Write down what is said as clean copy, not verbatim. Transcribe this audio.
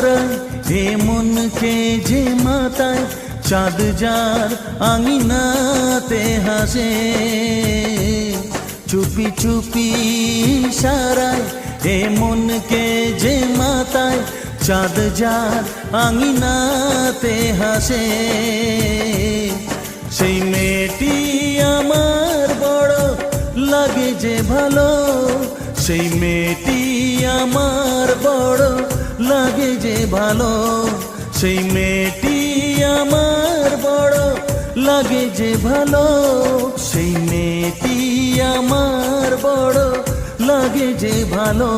হারায় এ মনকে যে মাতায় চাঁদ যার আঙিনাতে হাসে চুপি চুপি ইশারায় এ মনকে যে মাতায় চাঁদ যার আঙিনাতে হাসে সেই মেয়েটি আমার বড় লাগে যে ভালো সেই মেয়েটি আমার বড় লাগে যে ভালো সেই মেয়েটি আমার বড় লাগে যে ভালো সেই মেয়েটি আমার বড় লাগে যে ভালো।